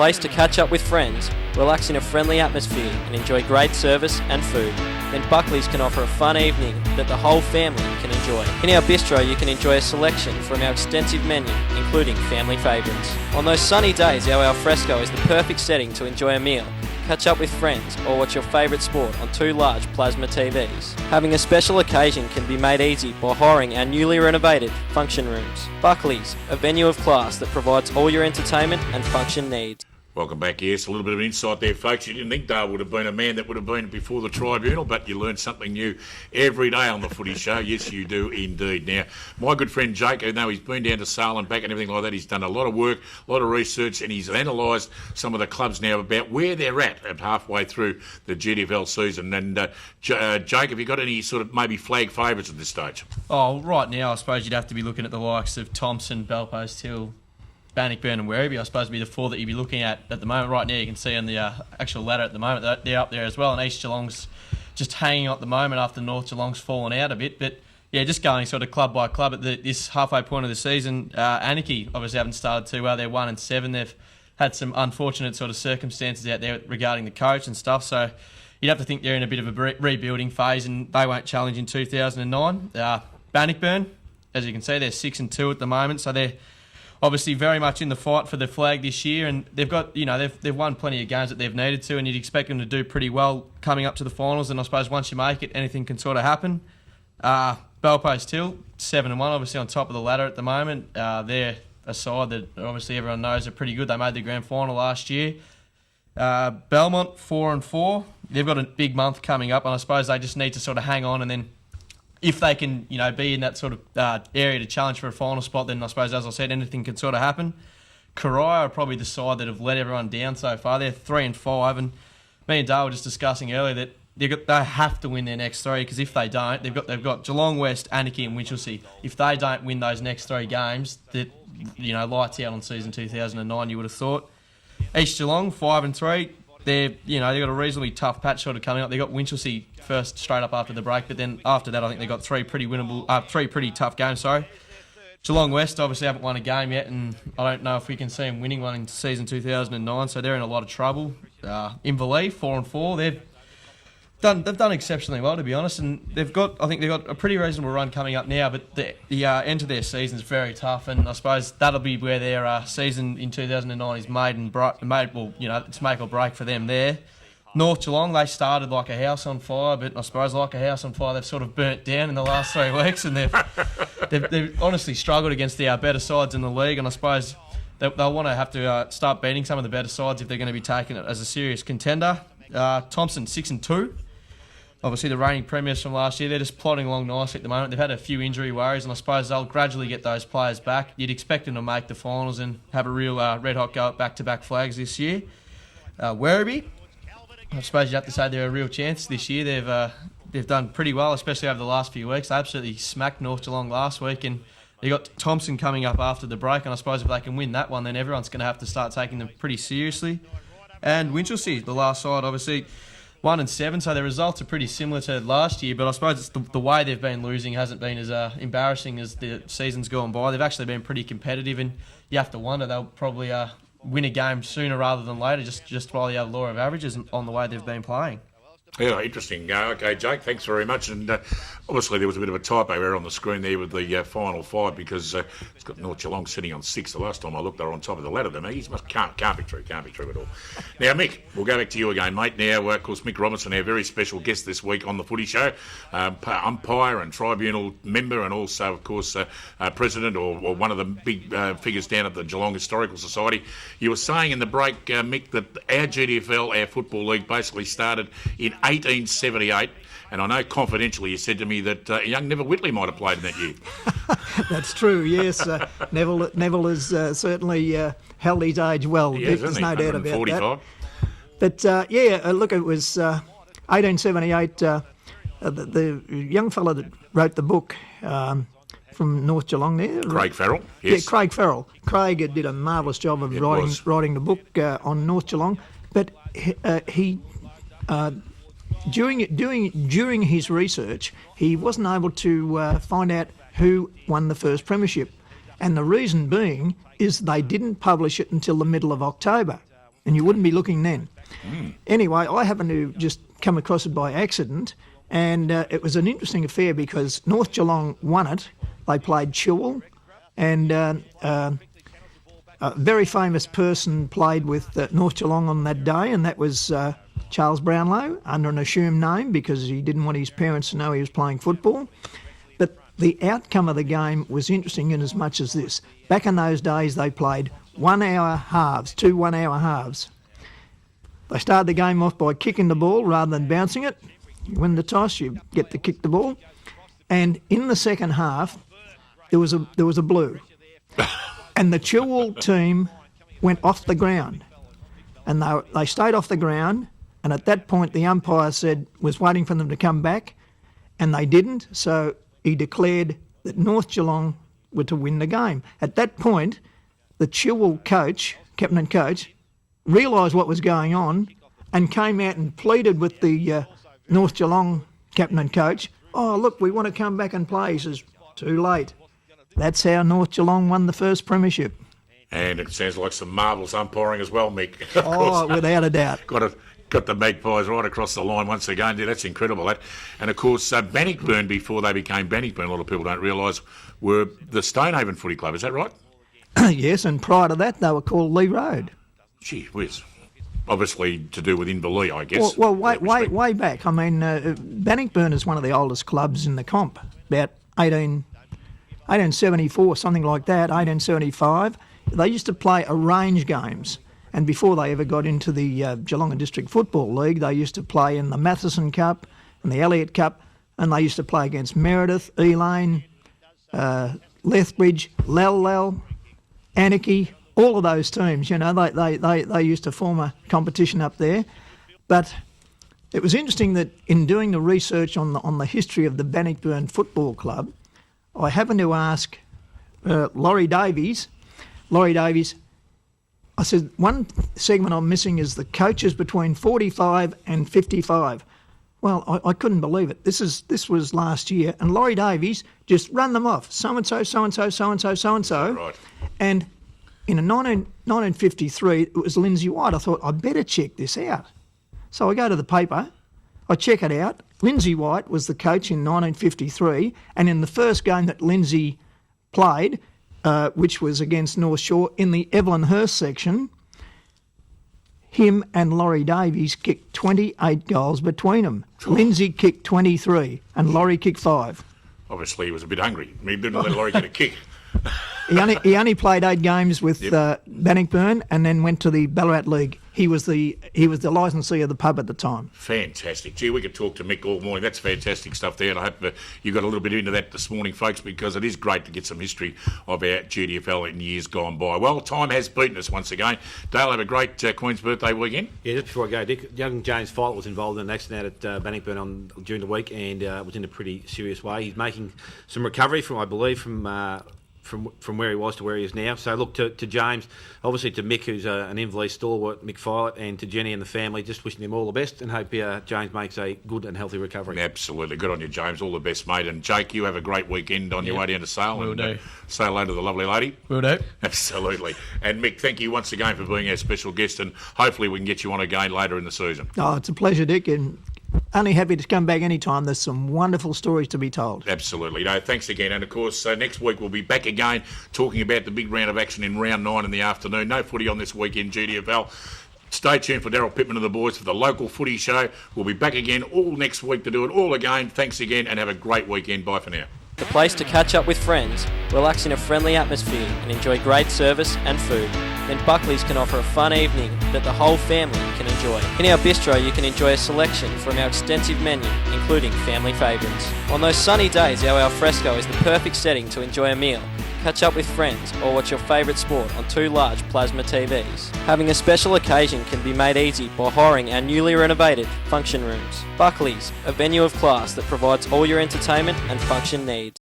place to catch up with friends, relax in a friendly atmosphere and enjoy great service and food, then Buckley's can offer a fun evening that the whole family can enjoy. In our bistro you can enjoy a selection from our extensive menu, including family favourites. On those sunny days, our alfresco is the perfect setting to enjoy a meal, catch up with friends, or watch your favourite sport on 2 large plasma TVs. Having a special occasion can be made easy by hiring our newly renovated function rooms. Buckley's, a venue of class that provides all your entertainment and function needs. Welcome back. Yes, a little bit of an insight there, folks. You didn't think Dale would have been a man that would have been before the tribunal, but you learn something new every day on the Footy Show. Yes, you do indeed. Now, my good friend Jake, I know he's been down to Sale and back and everything like that. He's done a lot of work, a lot of research, and he's analysed some of the clubs now about where they're at halfway through the GDFL season. And Jake, have you got any sort of maybe flag favourites at this stage? Oh, right now, I suppose you'd have to be looking at the likes of Thompson, Belpost Hill, Bannockburn and Werribee, I suppose, would be the 4 that you'd be looking at the moment. Right now, you can see on the actual ladder at the moment, they're up there as well, and East Geelong's just hanging on at the moment after North Geelong's fallen out a bit. But, yeah, just going sort of club by club at this halfway point of the season, Anarchy obviously haven't started too well. They're 1-7. They've had some unfortunate sort of circumstances out there regarding the coach and stuff, so you'd have to think they're in a bit of a rebuilding phase, and they won't challenge in 2009. Bannockburn, as you can see, they're 6-2 at the moment, so they're obviously very much in the fight for the flag this year, and they've got, they've won plenty of games that they've needed to, and you'd expect them to do pretty well coming up to the finals, and I suppose once you make it, anything can sort of happen. Belpost Hill, 7-1, obviously on top of the ladder at the moment. They're a side that obviously everyone knows are pretty good. They made the grand final last year. Belmont, 4-4. They've got a big month coming up, and I suppose they just need to sort of hang on, and then if they can, be in that sort of area to challenge for a final spot, then I suppose, as I said, anything can sort of happen. Corio are probably the side that have let everyone down so far. They're 3-5, and me and Dale were just discussing earlier that they have to win their next 3, because if they don't, they've got Geelong West, Anarchy and Winchelsea. If they don't win those next 3 games, that lights out on season 2009, you would have thought. East Geelong, 5-3. They've got a reasonably tough patch sort of coming up. They got Winchelsea first straight up after the break, but then after that I think they got 3 pretty tough games. Geelong West obviously haven't won a game yet, and I don't know if we can see them winning one in season 2009, so they're in a lot of trouble. Inverleigh, 4-4. They've done exceptionally well, to be honest, and I think they've got a pretty reasonable run coming up now, but the end of their season is very tough, and I suppose that'll be where their season in 2009 is it's make or break for them there. North Geelong, they started like a house on fire, but I suppose like a house on fire, they've sort of burnt down in the last 3 weeks, and they've honestly struggled against the better sides in the league, and I suppose they'll want to have to start beating some of the better sides if they're going to be taking it as a serious contender. Thompson, 6-2. Obviously, the reigning premiers from last year, they're just plodding along nicely at the moment. They've had a few injury worries, and I suppose they'll gradually get those players back. You'd expect them to make the finals and have a real red-hot go at back-to-back flags this year. Werribee, I suppose you'd have to say they're a real chance this year. They've done pretty well, especially over the last few weeks. They absolutely smacked North Geelong last week, and they got Thompson coming up after the break, and I suppose if they can win that one, then everyone's going to have to start taking them pretty seriously. And Winchelsea, the last side, obviously 1-7, so their results are pretty similar to last year, but I suppose it's the way they've been losing hasn't been as embarrassing as the season's gone by. They've actually been pretty competitive, and you have to wonder they'll probably win a game sooner rather than later, just by the law of averages on the way they've been playing. Yeah, interesting. Okay, Jake, thanks very much. And obviously there was a bit of a typo error on the screen there with the final 5, because it's got North Geelong sitting on 6. The last time I looked, they were on top of the ladder. The Maggies can't be true at all. Now, Mick, we'll go back to you again, mate. Now, of course, Mick Robertson, our very special guest this week on the Footy Show, umpire and tribunal member, and also, of course, president or one of the big figures down at the Geelong Historical Society. You were saying in the break, Mick, that our GDFL, our Football League, basically started in 1878, and I know confidentially you said to me that young Neville Whitley might have played in that year. That's true, yes. Neville has certainly held his age well. There's no doubt about that. But look, it was 1878. The young fella that wrote the book from North Geelong there, Craig Farrell. Yes. Yeah, Craig Farrell. Craig did a marvellous job of writing the book on North Geelong, but he. During his research, he wasn't able to find out who won the first premiership, and the reason being is they didn't publish it until the middle of October. and you wouldn't be looking then. Anyway, I happened to just come across it by accident, and it was an interesting affair because North Geelong won it. They played Chilwell, and a very famous person played with North Geelong on that day, and that was Charles Brownlow, under an assumed name because he didn't want his parents to know he was playing football. But the outcome of the game was interesting in as much as this. Back in those days, they played 1 hour halves, 2 1-hour halves. They started the game off by kicking the ball rather than bouncing it. You win the toss, you get to kick the ball. And in the second half, there was a blue. And the Chilwell team went off the ground. And they stayed off the ground. And at that point, the umpire was waiting for them to come back. And they didn't. So he declared that North Geelong were to win the game. At that point, the Chilwell coach, captain and coach, realised what was going on and came out and pleaded with the North Geelong captain and coach, "Oh, look, we want to come back and play." He says, "Too late." That's how North Geelong won the first premiership. And it sounds like some marvellous umpiring as well, Mick. Oh, without a doubt. Got the Magpies right across the line once again. Yeah, that's incredible, that. And, of course, Bannockburn, before they became Bannockburn, a lot of people don't realise, were the Stonehaven Footy Club. Is that right? Yes, and prior to that, they were called Lee Road. Gee whiz. Obviously to do with Inverleigh, I guess. Well, way back. I mean, Bannockburn is one of the oldest clubs in the comp, about 1874, something like that, 1875. They used to play arrange games. And before they ever got into the Geelong District Football League, they used to play in the Matheson Cup and the Elliott Cup, and they used to play against Meredith, Elaine, Lethbridge, Lell, Anarchy, all of those teams. You know, they used to form a competition up there. But it was interesting that in doing the research on the history of the Bannockburn Football Club, I happened to ask Laurie Davies, I said, one segment I'm missing is the coaches between 45 and 55. Well, I couldn't believe it. This was last year, and Laurie Davies just run them off. So-and-so, so-and-so, so-and-so, so-and-so. Right. And in 1953, it was Lindsay White. I thought, I better check this out. So I go to the paper, I check it out. Lindsay White was the coach in 1953, and in the first game that Lindsay played, which was against North Shore, in the Evelyn Hurst section, him and Laurie Davies kicked 28 goals between them. Lindsay kicked 23 and Laurie kicked 5. Obviously, he was a bit hungry. He didn't let Laurie get a kick. He only played 8 games with Bannockburn and then went to the Ballarat League. He was the licensee of the pub at the time. Fantastic. Gee, we could talk to Mick all morning. That's fantastic stuff there, and I hope you got a little bit into that this morning, folks, because it is great to get some history of our GDFL in years gone by. Well, time has beaten us once again. Dale, have a great Queen's Birthday weekend. Yeah, just before I go, Dick, young James Fight was involved in an accident out at Bannockburn during the week and was in a pretty serious way. He's making some recovery from where he was to where he is now. So look to James, obviously to Mick, who's an Inverleigh stalwart, Mick Filet, and to Jenny and the family, just wishing them all the best and hope James makes a good and healthy recovery. Absolutely. Good on you, James. All the best, mate. And Jake, you have a great weekend on your way down to Sale. Will do. Say hello to the lovely lady. Will do. Absolutely. And Mick, thank you once again for being our special guest, and hopefully we can get you on again later in the season. Oh, it's a pleasure, Dick, and only happy to come back anytime. There's some wonderful stories to be told. Absolutely. No, thanks again. And, of course, next week we'll be back again talking about the big round of action in round 9 in the afternoon. No footy on this weekend, GDFL. Stay tuned for Daryl Pittman and the boys for the local footy show. We'll be back again all next week to do it all again. Thanks again and have a great weekend. Bye for now. The place to catch up with friends, relax in a friendly atmosphere and enjoy great service and food. Then Buckley's can offer a fun evening that the whole family can enjoy. In our bistro you can enjoy a selection from our extensive menu, including family favourites. On those sunny days, our alfresco is the perfect setting to enjoy a meal, catch up with friends or watch your favourite sport on 2 large plasma TVs. Having a special occasion can be made easy by hiring our newly renovated function rooms. Buckley's, a venue of class that provides all your entertainment and function needs.